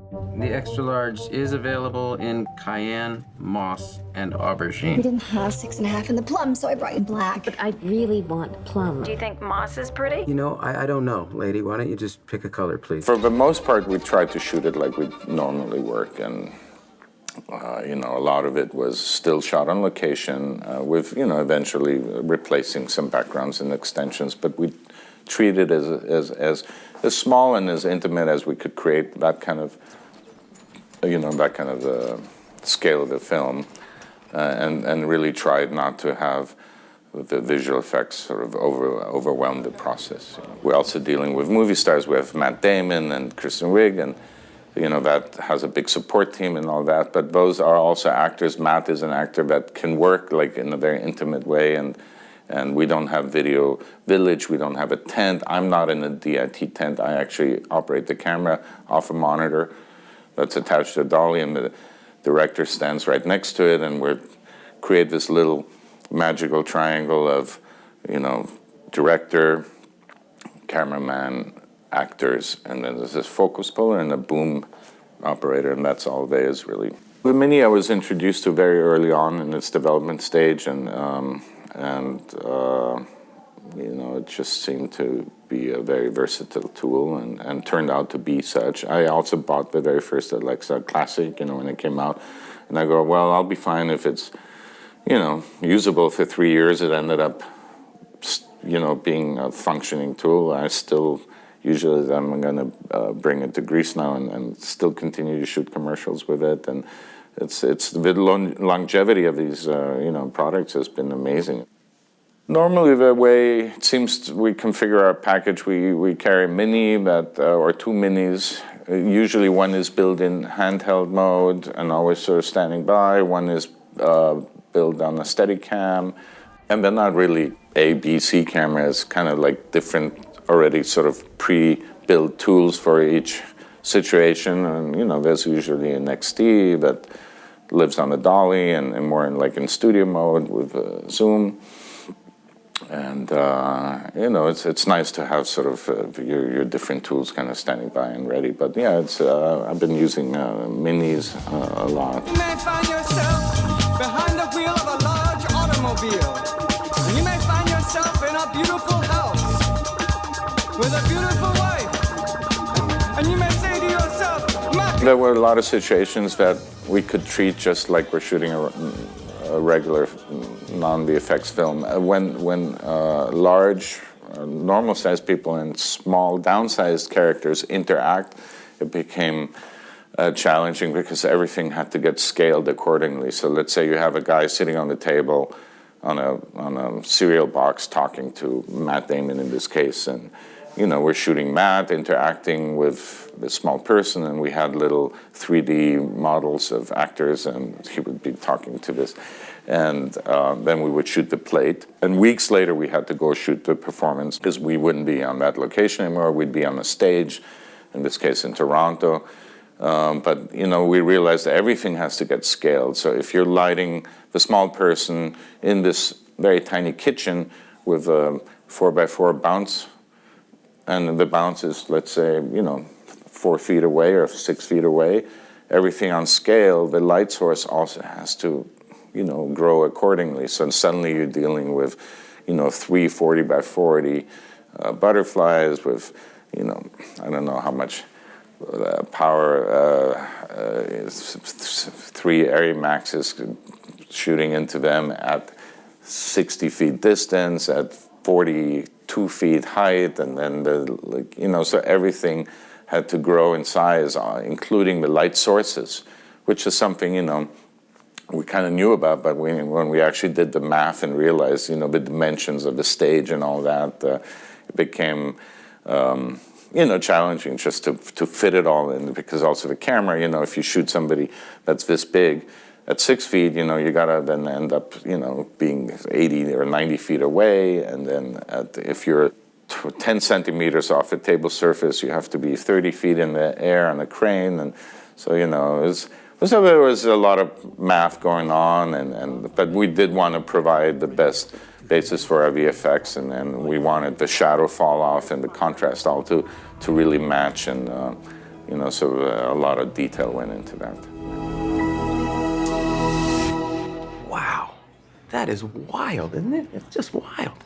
The extra large is available in cayenne, moss, and aubergine. We didn't have 6.5 in the plum, so I brought you black. But I really want plum. Do you think moss is pretty? You know, I don't know, lady. Why don't you just pick a color, please? For the most part, we tried to shoot it like we normally work, and you know, a lot of it was still shot on location with, you know, eventually replacing some backgrounds and extensions, but we treated it as small and as intimate as we could create that kind of, you know, that kind of scale of the film, and really tried not to have the visual effects sort of overwhelm the process. You know. We're also dealing with movie stars. We have Matt Damon and Kristen Wiig, and you know, that has a big support team and all that, but those are also actors. Matt is an actor that can work like in a very intimate way, and we don't have video village, we don't have a tent. I'm not in a DIT tent. I actually operate the camera off a monitor that's attached to a dolly, and the director stands right next to it, and we create this little magical triangle of, you know, director, cameraman, actors, and then there's this focus puller and a boom operator, and that's all there is really. The Mini I was introduced to very early on in its development stage, and you know, it just seemed to be a very versatile tool, and turned out to be such. I also bought the very first Alexa Classic, you know, when it came out, and I go, well, I'll be fine if it's, you know, usable for 3 years. It ended up, you know, being a functioning tool. I still, usually I'm going to bring it to Greece now and still continue to shoot commercials with it. And it's the longevity of these, you know, products has been amazing. Normally, the way it seems we configure our package, we carry a Mini or two Minis. Usually one is built in handheld mode and always sort of standing by. One is built on a Steadicam. And they're not really A, B, C cameras, kind of like different already sort of pre-built tools for each situation. And, you know, there's usually an XD that lives on the dolly and more in studio mode with Zoom. And, you know, it's nice to have sort of your different tools kind of standing by and ready. But, yeah, I've been using Minis a lot. You may find yourself behind the wheel of a large automobile. And you may find yourself in a beautiful house with a beautiful wife. And you may say to yourself, Matt. There were a lot of situations that we could treat just like we're shooting a regular non-VFX film. When large, normal-sized people and small, downsized characters interact, it became challenging because everything had to get scaled accordingly. So let's say you have a guy sitting on the table on a cereal box talking to Matt Damon in this case, and you know, we're shooting Matt interacting with the small person, and we had little 3D models of actors, and he would be talking to this. And then we would shoot the plate. And weeks later, we had to go shoot the performance because we wouldn't be on that location anymore. We'd be on a stage, in this case in Toronto. But, you know, we realized that everything has to get scaled. So if you're lighting the small person in this very tiny kitchen with a 4x4 bounce, and the bounce is, let's say, you know, 4 feet away or 6 feet away, everything on scale, the light source also has to, you know, grow accordingly. So suddenly you're dealing with, you know, 3 40x40 butterflies with, you know, I don't know how much power is 3 ARRI Maxes shooting into them at 60 feet distance, at 42 feet height, and then you know, so everything had to grow in size, including the light sources, which is something, you know, we kind of knew about, but when we actually did the math and realized, you know, the dimensions of the stage and all that, it became, you know, challenging just to fit it all in, because also the camera, you know, if you shoot somebody that's this big, at 6 feet, you know, you gotta then end up, you know, being 80 or 90 feet away, and then if you're 10 centimeters off the table surface, you have to be 30 feet in the air on a crane, and so, you know, so there was a lot of math going on, but we did want to provide the best basis for our VFX, and then we wanted the shadow fall off and the contrast all to really match, and You know, so a lot of detail went into that. Wow. That is wild, isn't it? It's just wild.